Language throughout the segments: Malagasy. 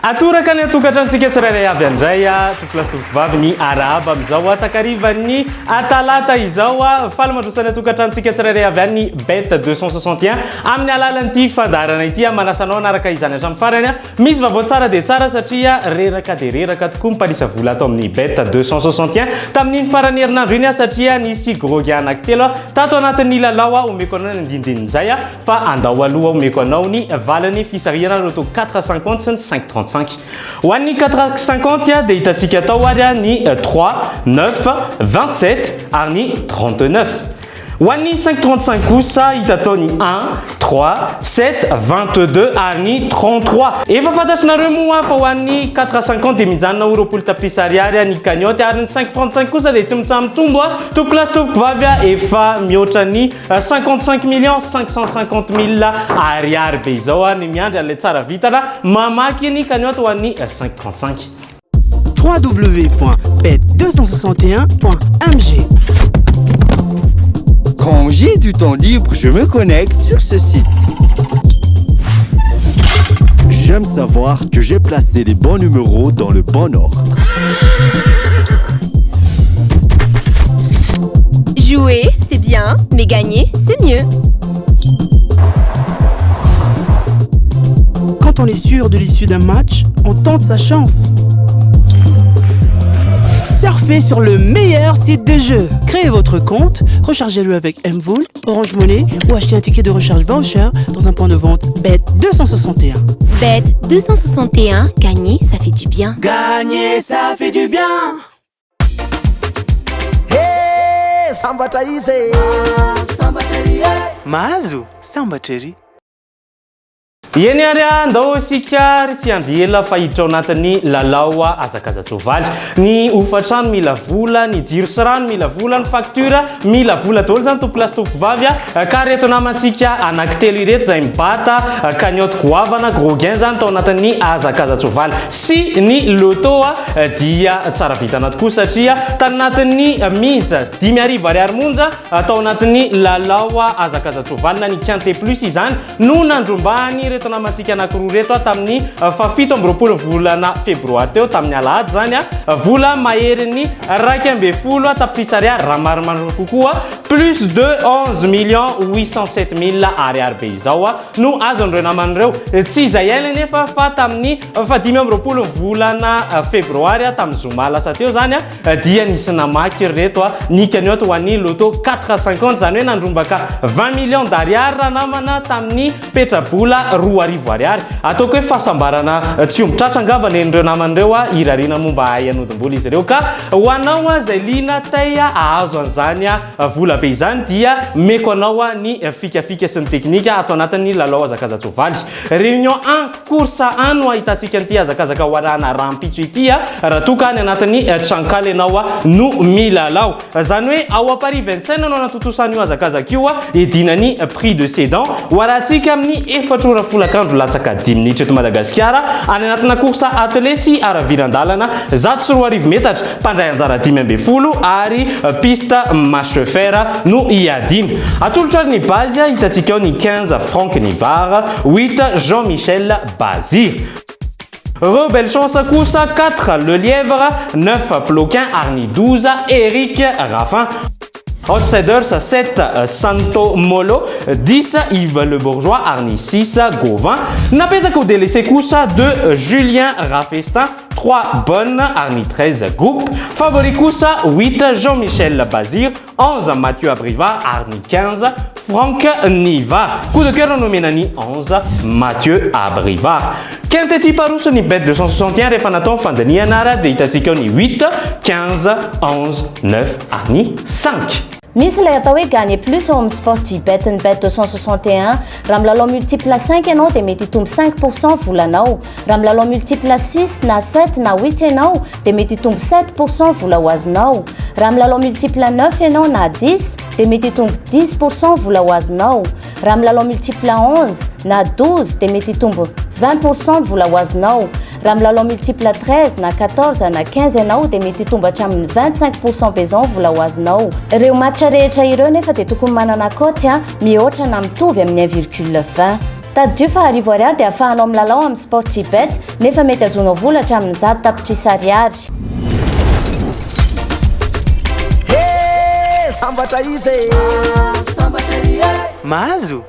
atoraka ny atokantransika tsirairay avy andray toplastokovavy ny araba amizao takarivan'ny talata izao falamandrosany atokantransika tsirairay avy any bet 261 amin'ny alalan'ity fandarana ity manasanao anaraka izany hatramin'ny farany misy vaovao tsara dia tsara satria reraka dia reraka tokoa mipalisa vola atao amin'ny bet 261 tamin'iny farany herinandro iny satria nisy grogy anankitelo tato anatin'ny lalao omeko anao ny andindin'izay fa andao aloha omeko anao ny valany fisarihana loto 450 sy ny 535 ho an'ny 450 dia hitantsika atao ary ny 3 9 27 ary ny 39 ho an'ny 535 kosa hita atao ny 1 3 7 22 ary ny 33 efa fantatrinareo moa fa ho an'ny 450 dia mijanona oropolo tapitrisa ariary ny cagnotte ary ny 535 kosa dia tsy mitsaha-mitombo topilasy topovavy efa mihoatra ny 55 millions 550 000 ariary be izao ny miandry an'ilay tsara vitana mamaky ny cagnotte ho an'ny 535 www.bet261.mg. Quand j'ai du temps libre, je me connecte sur ce site. J'aime savoir que j'ai placé les bons numéros dans le bon ordre. Jouer, c'est bien, mais gagner, c'est mieux. Quand on est sûr de l'issue d'un match, on tente sa chance. Surfez sur le meilleur site de jeu. Créez votre compte, rechargez-le avec Mvool, Orange Money ou achetez un ticket de recharge voucher dans un point de vente Bet261. Bet261, gagner, ça fait du bien. Gagner, ça fait du bien. Hey, samba taise. Samba teri. Mazo, samba teri. Yeny ary andao isika tsy andry ela fa hiditra ao anatin'ny lalao azakazasovaly ny ofatrano mila vola ny jiro sy rano mila vola ny facture mila vola daholo zany topilasy topovavy ka reto namantsika anankitelo ireto izay mibata cagnotte goavana gros gain zany tao anatin'ny azakazasovaly sy ny loto dia tsara vitana tokoa satria tany anatin'ny mise 10 arivo ariary monja tao anatin'ny lalao azakazasovaly na ny quinte plus izany no nandrombany reto namantsika anakiroa reto tamin'ny fafito amby roapolo volana febroary teo tamin'ny alahady zany vola maherin'ny raika amby folo tapitrisa ariary raha maromaro kokoa plus de 11 millions 807 000 ariary be izao no azon'ireo naman'ireo tsy izay ela nefa fa tamin'ny fadimy amby roapolo volana febroary tamin'ny zoma lasa teo zany dia nisy namaky reto ny cagnotte ho an'ny loto 450 zany hoe nandrombaka 20 millions d'ariary raha namana tamin'ny petrabola roa arivo ariary ataoko hoe fahasambarana tsy ombitratra angamba nen'ireo naman'ireo irariana momba haianodim-bola izy ireo ka ho anao izay lina tay ahazo an'izany vola be izany dia meko anao ny fikafika sy ny teknika atao anatin'ny lalao azakazasovaly réunion 1 course 1 no ahitantsika n'ity azakazaka hoarana rampitso ity raha toka any anatin'ny trankaly ianao no milalao zany hoe ao apari 25 anao anatotosan'io azakazaka io edinany prix de sédan ho arahantsika amin'ny efatra ora folakandro latsaka 10 minitra eto Madagasikara any anatina course atelier sy aravirandalana 110 metatra mpandray anjara 10 ary piste marche fer no iadiny atolotra ny base hitantsika ao ny 15 Franck Nivard 8 Jean-Michel Bazir Rebelle Chance kosa 4 Le Lièvre 9 Ploquin ary 12 Eric Raffin Outsiders 7 Santo Molo 10 Yves Le Bourgeois Arni 6 Gauvin napetaka délaissé kosa 2 Julien Raffestin 3 Bonne Arni 13 Groupe Favori kosa 8 Jean-Michel Bazir 11 Mathieu Abrivard Arni 15 Franck Niva coup de cœur nommé Nani 11 Mathieu Abrivard Quinteti Parousse ni bet 261 rehefa natao fandaniana dia hitantsika ny 8 15 11 9 Arni 5 Misy ilay atao hoe gagner plus ao amin'ny sportibet ny bet 261 raha milalao multiple 5 ianao dia mety hitombo 5% volanao raha milalao multiple 6 na 7 na 8 ianao dia mety hitombo 7% vola ho azonao raha milalao multiple 9 ianao na 10 dia mety hitombo 10% vola ho azonao raha milalao multiple 11 na 12 dia mety hitombo 20% vola ho azonao raha milalao multiple 13 na 14 na 15 ianao dia mety hitombo hatramin'ny 25% bezao vola ho azonao ireo match rehetra ireo nefa dia tokony manana cote mihoatra na mitovy amin'ny 1,20 Tadio fa arivo ariary dia ahafahanao milalao amin'ny Sportibet nefa mety azonao vola hatramin'ny 10 tapitrisa ariary. Sambatra izy mahazo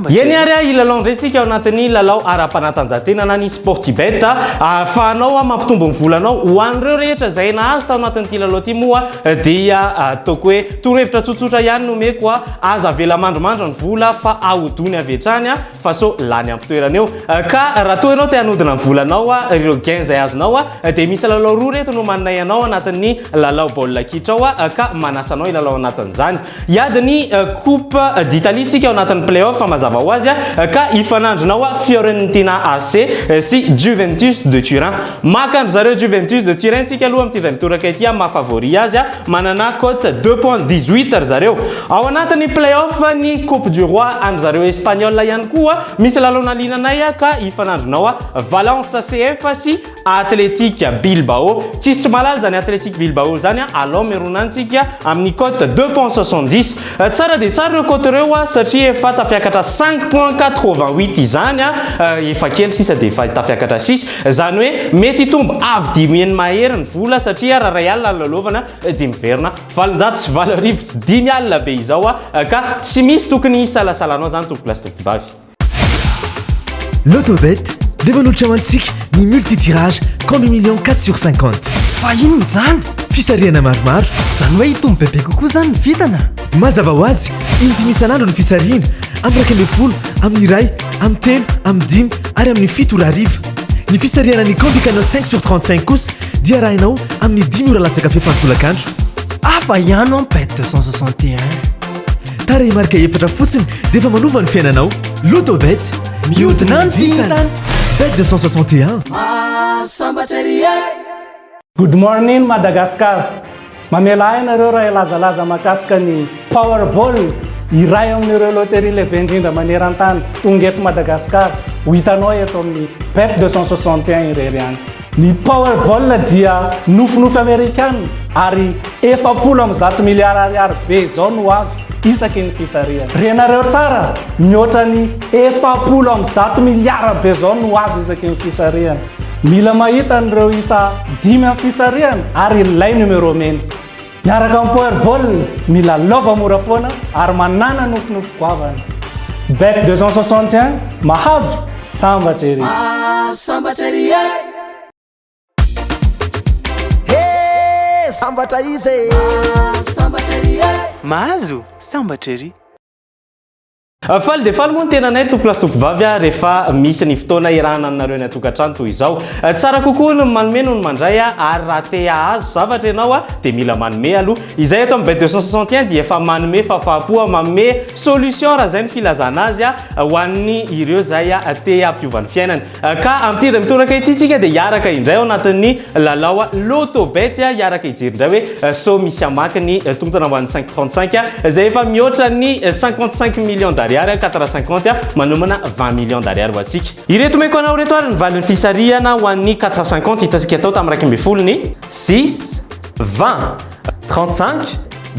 eny ary ilalao ndray tsika ao anatin'ny lalao ara-panatanjahantena na ny Sportibet ahafahanao mampitombo ny volanao ho an'ireo rehetra izay nahazo tao anatin'ity lalao ity moa dia ataoko hoe torohevitra tsotsotra ihany nomeko aza avela mandromandra ny vola fa ahodony avy hatrany fa so lany ampitoerana eo ka raha toa ianao te hanodina ny volanao ireo gain izay azonao dia misy lalao roa reto no manay anao anatin'ny lalao baolina kitra ao ka manasanao ilalao anatin'izany iadiny coupe d'Italie tsika ao anatin'ny play-off mazava ho azy ka ifanandronao Fiorentina AC sy Juventus de Turin makandro zareo Juventus de Turin tsika aloha amin'ity indray mitoraka ity mahafavori azy manana cote 2.18 ry zareo ao anatin'ny play-off ny coupe du roi amin'ny zareo espagnol ihany koa misy lalao nalinanay ka ifanandronao Valence CF sy Athletic Bilbao tsy malaza zany Athletic Bilbao zany alao meronantsika amin'ny cote 2.70 tsara dia tsara ireo cote reo satria efa tafiakatra 5.88 izany efa kely sisa dia efa tafiakatra 6 zany hoe mety hitombo avy dimy eny mahery ny vola satria raha ray alina lalaovana dia miverina 700 sy 8 sy 10 alina be izao ka tsy misy tokony isalasalanao zany tompolasy tompivavy. L'autobet dia manolotra amantsika ny multitirage combi million 4/50 fa ino zany fisariana maromaro zany hoe hitombo bebe kokoa zany ny vitana mazava ho azy indimy isan'andro ny fisariana amin'ny 10 amin'ny iray amin'ny telo amin'ny dimy ary amin'ny fito ora hariva ny fisariana ny combi canal 5/35 kosa dia arahinao amin'ny 10 ora latsaka fefantolakandro afa ihany en bet 261 tara marika efatra fotsiny dia efa manova ny fiainanao l'autobet mihodina ny vitana bet 261 Good morning Madagascar. Mamela hainareo raha ilazalaza mahakasika ny Powerball iray amin'ireo loterie lehibe indrindra maneran-tany tonga eto Madagascar ho hitanao eto amin'ny bet 261 irery any. Ny Powerball dia nofinofy Amerikana ary 700 miliara ariary be zao no azo isaky ny fisariana. Renareo tsara mihoatra ny 700 miliara be zao no azo isaky ny fisariana. Mila mahita an'ireo isa 5 amin'ny fisariana ary ilay numero mena. Miaraka amin'ny Powerball mila lova mora foana ary manana nofinofy goavana. Bet 261 mahazo sambatra ery. Sambatra ery sambatra izy sambatra ery mahazo sambatra ery. Faly dia faly moa ny tena nay tompolasy tompivavy rehefa misy ny fotoana irahana aminareo ny atokantrano toy izao tsara kokoa no manome no ny mandray ary raha te ahazo zavatra ianao dia mila manome aloha izay eto amin'ny bet 261 dia efa manome fahafahapo manome solution raha zay ny filazana azy ho an'ny ireo zay te hampiovany fiainany ka amin'ity indray mitoraka ity tsika dia hiaraka indray ao anatin'ny lalao l'autobet hiaraka hijery indray hoe so misy amaky ny tombotana ho an'ny 535 zay efa mihoatra ny 55 millions d'ariary 450 manomana 20 millions d'ariary ho atsika ireto meko anao reto ary ny valin'ny fisariana ho an'ny 450 hitatsika tao tamin'ny 2 6 20 35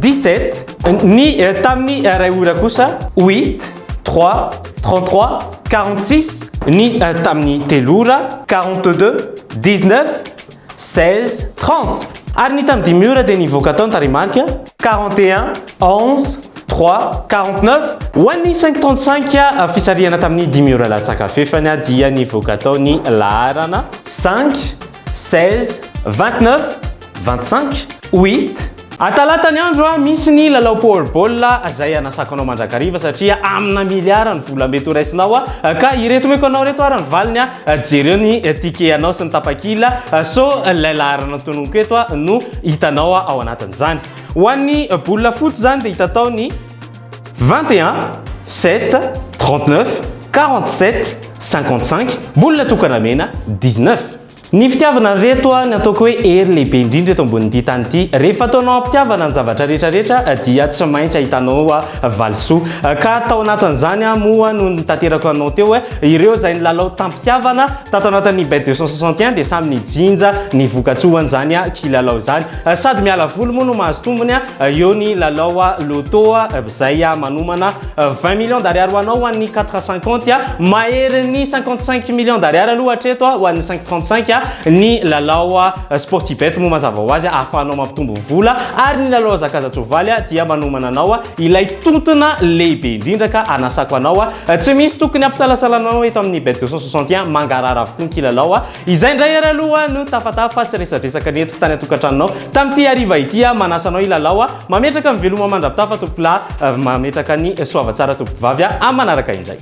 17 ny tamin'ny ray ora kosa 8 3 33 46 ny tamin'ny telo ora 42 19 16 30 ary ny tamin'ny 10 ora dia nivoaka tao ny tarimarika 41 11 3 49 ho an'ny 535 fisariana tamin'ny 10 ora latsaka fefany dia nivoaka tao ny laharana 5 16 29 25 8 atalatany andro misy ny lalao Powerball zay anasako anao mandrakariva satria amina miliara ny vola mety ho raisinao ka ireto meko anao reto ary ny valiny jereo ny tike anao sy ny tapakila so lay laharana tononoko eto no hitanao ao anatin'izany ho an'ny boula foot zany dia hita tao ny 21 7 39 47 55 boula tokana mena 19 Ny fitiavana reto ny ataoko hoe ery lehibe indrindra eto ambonin'ity tany ity. Rehefa ataonao ampitiavana ny zavatra rehetrarehetra dia tsy maintsy ahitanao valisoa. Ka tao anatin'izany moa no nitanterako anao teo ireo izay nilalao tampitiavana tato anatin'ny bet 261 dia samy nijinja ny vokatsoany zany kilalao zany. Sady miala voly moa no mahazo tombony eo ny lalao loto izay manomana 20 millions d'ariary ho anao ho an'ny 450 mahery ny 55 millions d'ariary aloha hatreto ho an'ny 535 ny lalao sportibet moa mazava ho azy ahafahanao mampitombo vola ary ny lalao zakazatsovaly dia manomana anao ilay tontona lehibe indrindra ka anasako anao tsy misy tokony ampisalasalanao eto amin'ny bet 261 mangarara avokoa ny kilalao izay indray ary aloha no tafatafa sy resadresaka netiko tany atokantranonao tamin'ity hariva ity manasanao ilalao mametraka miveloma mandrapitafa tompolahy mametraka ny soavatsara tompivavy amin'ny manaraka indray.